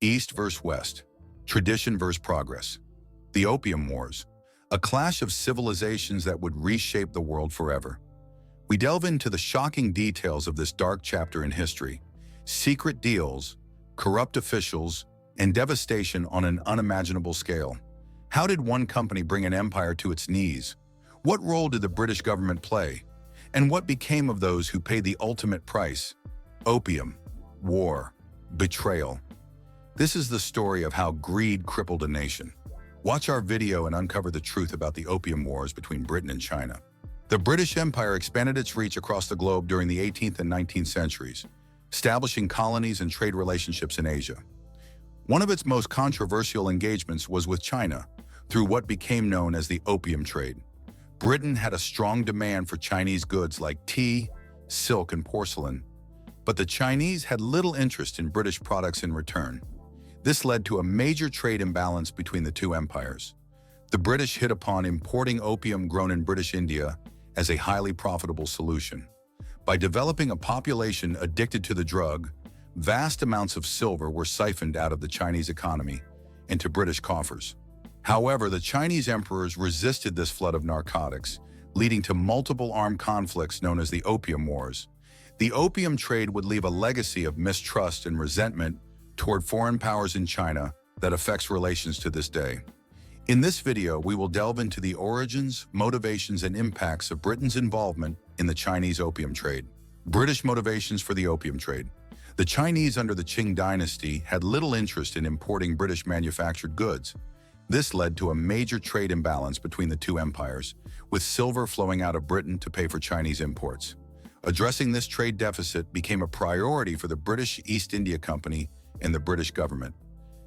East versus West, tradition versus progress. The Opium Wars, a clash of civilizations that would reshape the world forever. We delve into the shocking details of this dark chapter in history, secret deals, corrupt officials, and devastation on an unimaginable scale. How did one company bring an empire to its knees? What role did the British government play? And what became of those who paid the ultimate price? Opium, war, betrayal. This is the story of how greed crippled a nation. Watch our video and uncover the truth about the Opium Wars between Britain and China. The British Empire expanded its reach across the globe during the 18th and 19th centuries, establishing colonies and trade relationships in Asia. One of its most controversial engagements was with China, through what became known as the opium trade. Britain had a strong demand for Chinese goods like tea, silk, and porcelain, but the Chinese had little interest in British products in return. This led to a major trade imbalance between the two empires. The British hit upon importing opium grown in British India as a highly profitable solution. By developing a population addicted to the drug, vast amounts of silver were siphoned out of the Chinese economy into British coffers. However, the Chinese emperors resisted this flood of narcotics, leading to multiple armed conflicts known as the Opium Wars. The opium trade would leave a legacy of mistrust and resentment toward foreign powers in China that affects relations to this day. In this video, we will delve into the origins, motivations, and impacts of Britain's involvement in the Chinese opium trade. British motivations for the opium trade. The Chinese under the Qing Dynasty had little interest in importing British manufactured goods. This led to a major trade imbalance between the two empires, with silver flowing out of Britain to pay for Chinese imports. Addressing this trade deficit became a priority for the British East India Company and the British government.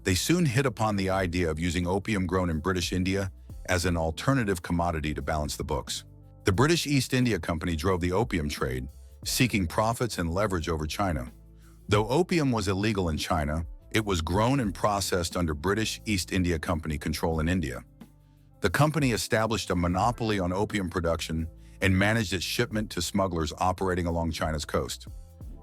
They soon hit upon the idea of using opium grown in British India as an alternative commodity to balance the books. The British East India Company drove the opium trade, seeking profits and leverage over China. Though opium was illegal in China, it was grown and processed under British East India Company control in India. The company established a monopoly on opium production and managed its shipment to smugglers operating along China's coast.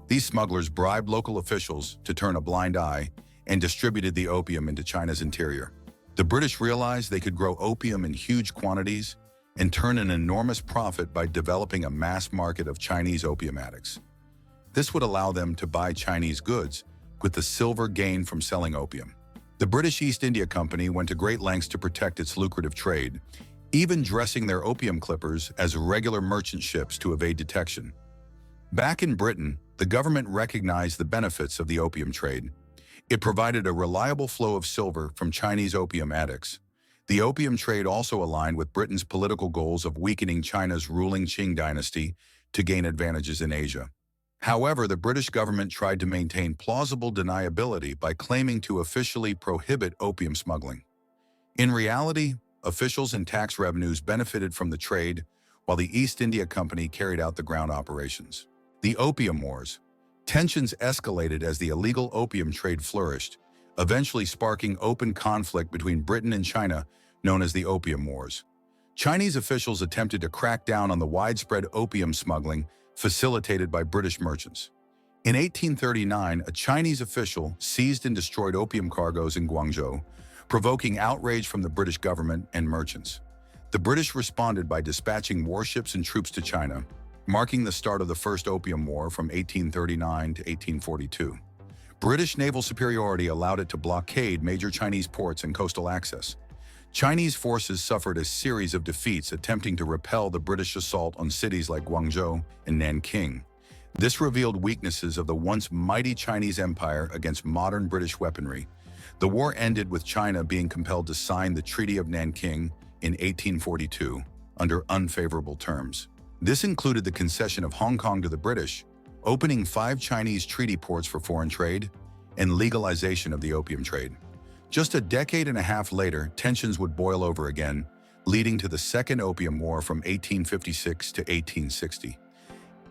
These smugglers bribed local officials to turn a blind eye and distributed the opium into China's interior. The British realized they could grow opium in huge quantities and turn an enormous profit by developing a mass market of Chinese opium addicts. This would allow them to buy Chinese goods with the silver gained from selling opium. The British East India Company went to great lengths to protect its lucrative trade, even dressing their opium clippers as regular merchant ships to evade detection. Back in Britain, the government recognized the benefits of the opium trade. It provided a reliable flow of silver from Chinese opium addicts. The opium trade also aligned with Britain's political goals of weakening China's ruling Qing dynasty to gain advantages in Asia. However, the British government tried to maintain plausible deniability by claiming to officially prohibit opium smuggling. In reality, officials and tax revenues benefited from the trade, while the East India Company carried out the ground operations. The Opium Wars. Tensions escalated as the illegal opium trade flourished, eventually sparking open conflict between Britain and China, known as the Opium Wars. Chinese officials attempted to crack down on the widespread opium smuggling facilitated by British merchants. In 1839, a Chinese official seized and destroyed opium cargoes in Guangzhou, provoking outrage from the British government and merchants. The British responded by dispatching warships and troops to China, marking the start of the First Opium War from 1839 to 1842. British naval superiority allowed it to blockade major Chinese ports and coastal access. Chinese forces suffered a series of defeats attempting to repel the British assault on cities like Guangzhou and Nanking. This revealed weaknesses of the once mighty Chinese Empire against modern British weaponry. The war ended with China being compelled to sign the Treaty of Nanking in 1842 under unfavorable terms. This included the concession of Hong Kong to the British, opening 5 Chinese treaty ports for foreign trade, and legalization of the opium trade. Just a decade and a half later, tensions would boil over again, leading to the Second Opium War from 1856 to 1860.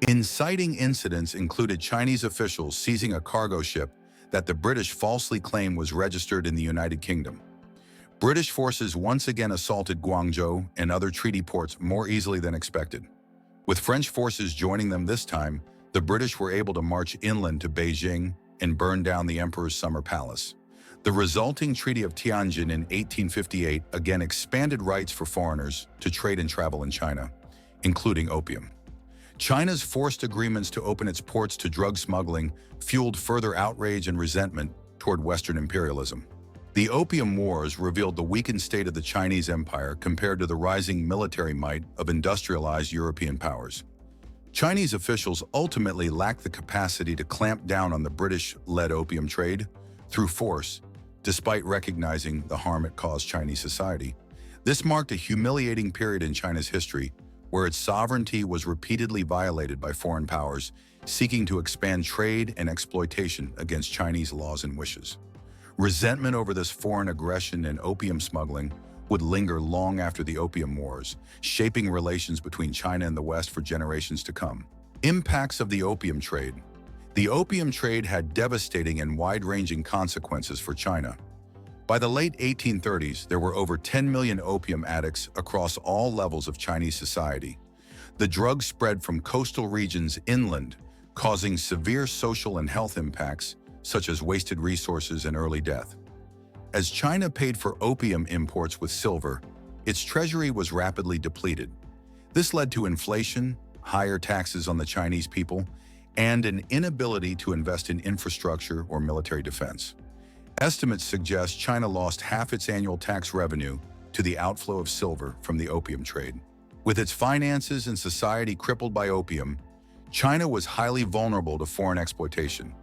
Inciting incidents included Chinese officials seizing a cargo ship that the British falsely claimed was registered in the United Kingdom. British forces once again assaulted Guangzhou and other treaty ports more easily than expected. With French forces joining them this time, the British were able to march inland to Beijing and burn down the emperor's summer palace. The resulting Treaty of Tianjin in 1858 again expanded rights for foreigners to trade and travel in China, including opium. China's forced agreements to open its ports to drug smuggling fueled further outrage and resentment toward Western imperialism. The Opium Wars revealed the weakened state of the Chinese Empire compared to the rising military might of industrialized European powers. Chinese officials ultimately lacked the capacity to clamp down on the British-led opium trade through force, despite recognizing the harm it caused Chinese society. This marked a humiliating period in China's history, where its sovereignty was repeatedly violated by foreign powers seeking to expand trade and exploitation against Chinese laws and wishes. Resentment over this foreign aggression and opium smuggling would linger long after the Opium Wars, shaping relations between China and the West for generations to come. Impacts of the opium trade. The opium trade had devastating and wide-ranging consequences for China. By the late 1830s, there were over 10 million opium addicts across all levels of Chinese society. The drug spread from coastal regions inland, causing severe social and health impacts, such as wasted resources and early death. As China paid for opium imports with silver, its treasury was rapidly depleted. This led to inflation, higher taxes on the Chinese people, and an inability to invest in infrastructure or military defense. Estimates suggest China lost half its annual tax revenue to the outflow of silver from the opium trade. With its finances and society crippled by opium, China was highly vulnerable to foreign exploitation.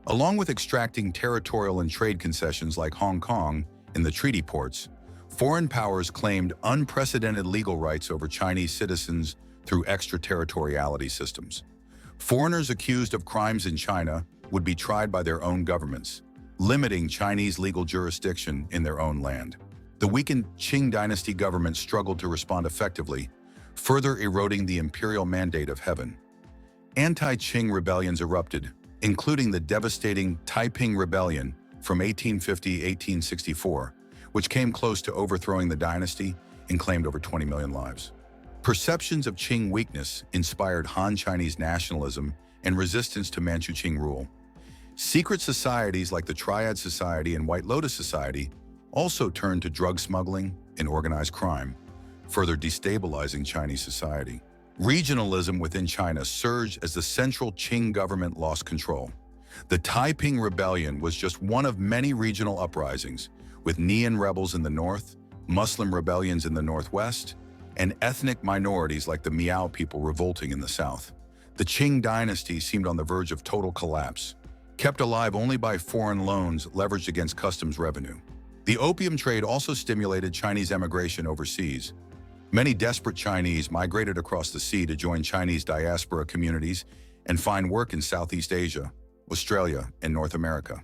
Along with extracting territorial and trade concessions like Hong Kong in the treaty ports, foreign powers claimed unprecedented legal rights over Chinese citizens through extraterritoriality systems. Foreigners accused of crimes in China would be tried by their own governments, limiting Chinese legal jurisdiction in their own land. The weakened Qing Dynasty government struggled to respond effectively, further eroding the imperial mandate of heaven. Anti-Qing rebellions erupted, including the devastating Taiping Rebellion from 1850–1864, which came close to overthrowing the dynasty and claimed over 20 million lives. Perceptions of Qing weakness inspired Han Chinese nationalism and resistance to Manchu Qing rule. Secret societies like the Triad Society and White Lotus Society also turned to drug smuggling and organized crime, further destabilizing Chinese society. Regionalism within China surged as the central Qing government lost control. The Taiping Rebellion was just one of many regional uprisings, with Nian rebels in the north, Muslim rebellions in the northwest, and ethnic minorities like the Miao people revolting in the south. The Qing dynasty seemed on the verge of total collapse, kept alive only by foreign loans leveraged against customs revenue. The opium trade also stimulated Chinese emigration overseas. Many desperate Chinese migrated across the sea to join Chinese diaspora communities and find work in Southeast Asia, Australia, and North America.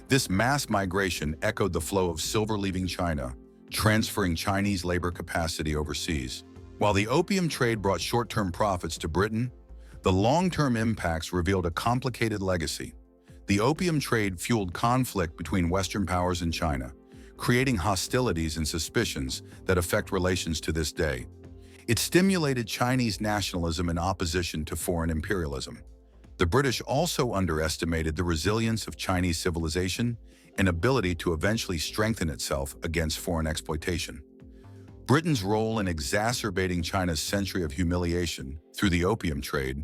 This mass migration echoed the flow of silver leaving China, transferring Chinese labor capacity overseas. While the opium trade brought short-term profits to Britain, the long-term impacts revealed a complicated legacy. The opium trade fueled conflict between Western powers and China, creating hostilities and suspicions that affect relations to this day. It stimulated Chinese nationalism in opposition to foreign imperialism. The British also underestimated the resilience of Chinese civilization and ability to eventually strengthen itself against foreign exploitation. Britain's role in exacerbating China's century of humiliation through the opium trade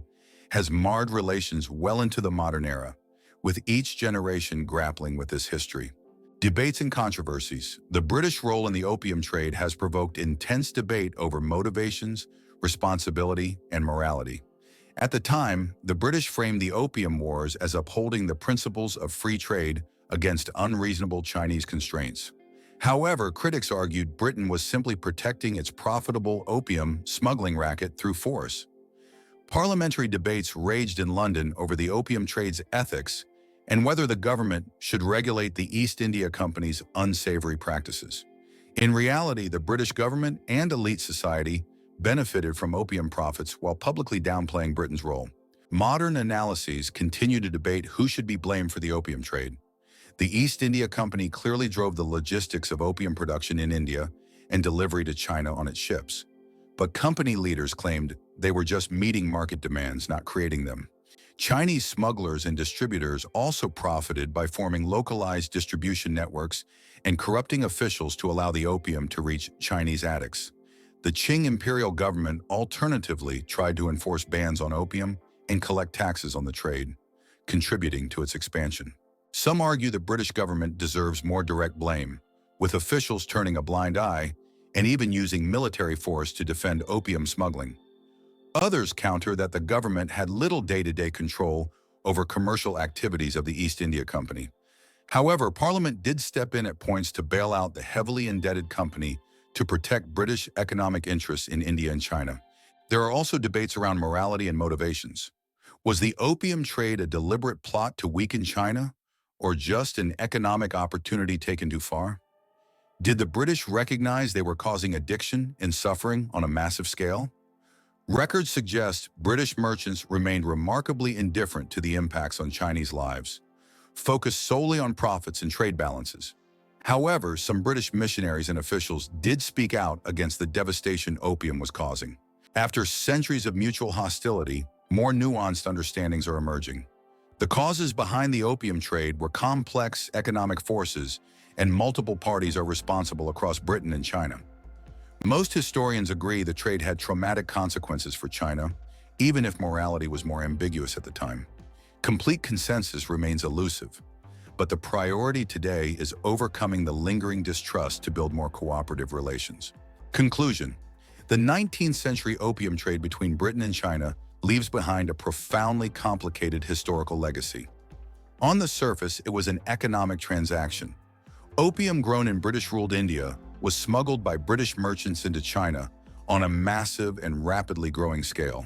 has marred relations well into the modern era, with each generation grappling with this history. Debates and controversies. The British role in the opium trade has provoked intense debate over motivations, responsibility, and morality. At the time, the British framed the Opium Wars as upholding the principles of free trade against unreasonable Chinese constraints. However, critics argued Britain was simply protecting its profitable opium smuggling racket through force. Parliamentary debates raged in London over the opium trade's ethics and whether the government should regulate the East India Company's unsavory practices. In reality, the British government and elite society benefited from opium profits while publicly downplaying Britain's role. Modern analyses continue to debate who should be blamed for the opium trade. The East India Company clearly drove the logistics of opium production in India and delivery to China on its ships. But company leaders claimed they were just meeting market demands, not creating them. Chinese smugglers and distributors also profited by forming localized distribution networks and corrupting officials to allow the opium to reach Chinese addicts. The Qing imperial government alternatively tried to enforce bans on opium and collect taxes on the trade, contributing to its expansion. Some argue the British government deserves more direct blame, with officials turning a blind eye and even using military force to defend opium smuggling. Others counter that the government had little day-to-day control over commercial activities of the East India Company. However, Parliament did step in at points to bail out the heavily indebted company to protect British economic interests in India and China. There are also debates around morality and motivations. Was the opium trade a deliberate plot to weaken China, or just an economic opportunity taken too far? Did the British recognize they were causing addiction and suffering on a massive scale? Records suggest British merchants remained remarkably indifferent to the impacts on Chinese lives, focused solely on profits and trade balances. However, some British missionaries and officials did speak out against the devastation opium was causing. After centuries of mutual hostility, more nuanced understandings are emerging. The causes behind the opium trade were complex economic forces, and multiple parties are responsible across Britain and China. Most historians agree the trade had traumatic consequences for China, even if morality was more ambiguous at the time. Complete consensus remains elusive, but the priority today is overcoming the lingering distrust to build more cooperative relations. Conclusion: the 19th century opium trade between Britain and China leaves behind a profoundly complicated historical legacy. On the surface, it was an economic transaction. Opium grown in British-ruled India was smuggled by British merchants into China on a massive and rapidly growing scale.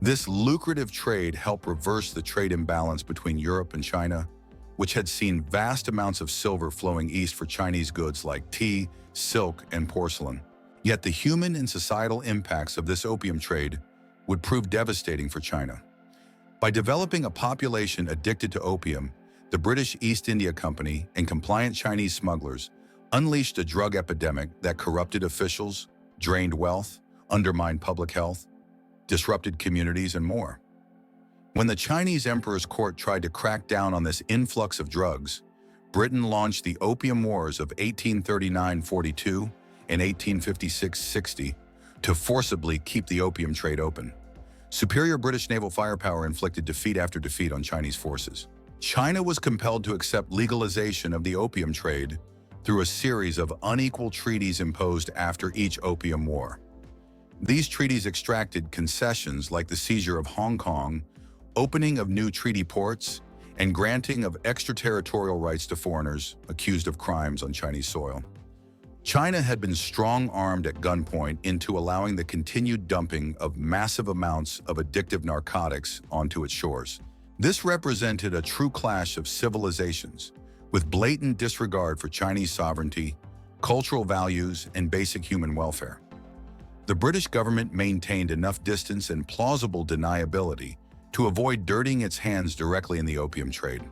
This lucrative trade helped reverse the trade imbalance between Europe and China, which had seen vast amounts of silver flowing east for Chinese goods like tea, silk, and porcelain. Yet the human and societal impacts of this opium trade would prove devastating for China. By developing a population addicted to opium, the British East India Company and compliant Chinese smugglers unleashed a drug epidemic that corrupted officials, drained wealth, undermined public health, disrupted communities, and more. When the Chinese Emperor's court tried to crack down on this influx of drugs, Britain launched the Opium Wars of 1839-42 and 1856-60 to forcibly keep the opium trade open. Superior British naval firepower inflicted defeat after defeat on Chinese forces. China was compelled to accept legalization of the opium trade through a series of unequal treaties imposed after each Opium War. These treaties extracted concessions like the seizure of Hong Kong, opening of new treaty ports, and granting of extraterritorial rights to foreigners accused of crimes on Chinese soil. China had been strong-armed at gunpoint into allowing the continued dumping of massive amounts of addictive narcotics onto its shores. This represented a true clash of civilizations, with blatant disregard for Chinese sovereignty, cultural values, and basic human welfare. The British government maintained enough distance and plausible deniability to avoid dirtying its hands directly in the opium trade.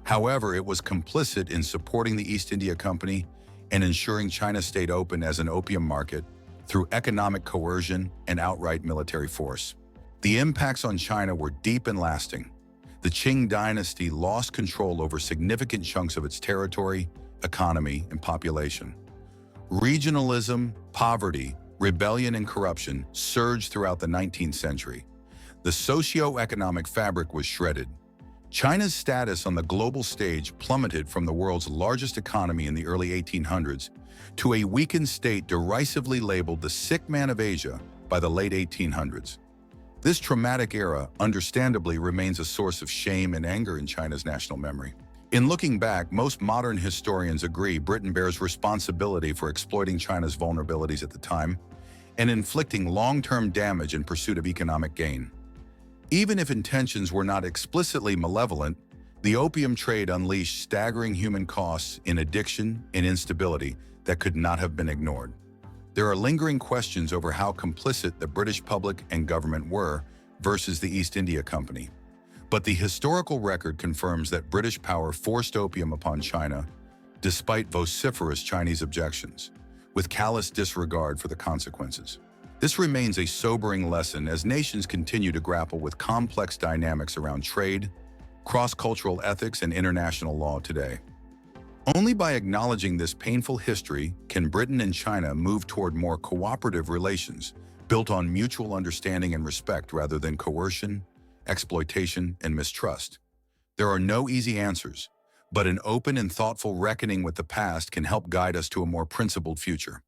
However, it was complicit in supporting the East India Company and ensuring China stayed open as an opium market through economic coercion and outright military force. The impacts on China were deep and lasting. The Qing Dynasty lost control over significant chunks of its territory, economy, and population. Regionalism, poverty, rebellion, and corruption surged throughout the 19th century. The socio-economic fabric was shredded. China's status on the global stage plummeted from the world's largest economy in the early 1800s to a weakened state derisively labeled the sick man of Asia by the late 1800s. This traumatic era understandably remains a source of shame and anger in China's national memory. In looking back, most modern historians agree Britain bears responsibility for exploiting China's vulnerabilities at the time and inflicting long-term damage in pursuit of economic gain. Even if intentions were not explicitly malevolent, the opium trade unleashed staggering human costs in addiction and instability that could not have been ignored. There are lingering questions over how complicit the British public and government were versus the East India Company. But the historical record confirms that British power forced opium upon China, despite vociferous Chinese objections, with callous disregard for the consequences. This remains a sobering lesson as nations continue to grapple with complex dynamics around trade, cross-cultural ethics, and international law today. Only by acknowledging this painful history can Britain and China move toward more cooperative relations, built on mutual understanding and respect rather than coercion, exploitation, and mistrust. There are no easy answers, but an open and thoughtful reckoning with the past can help guide us to a more principled future.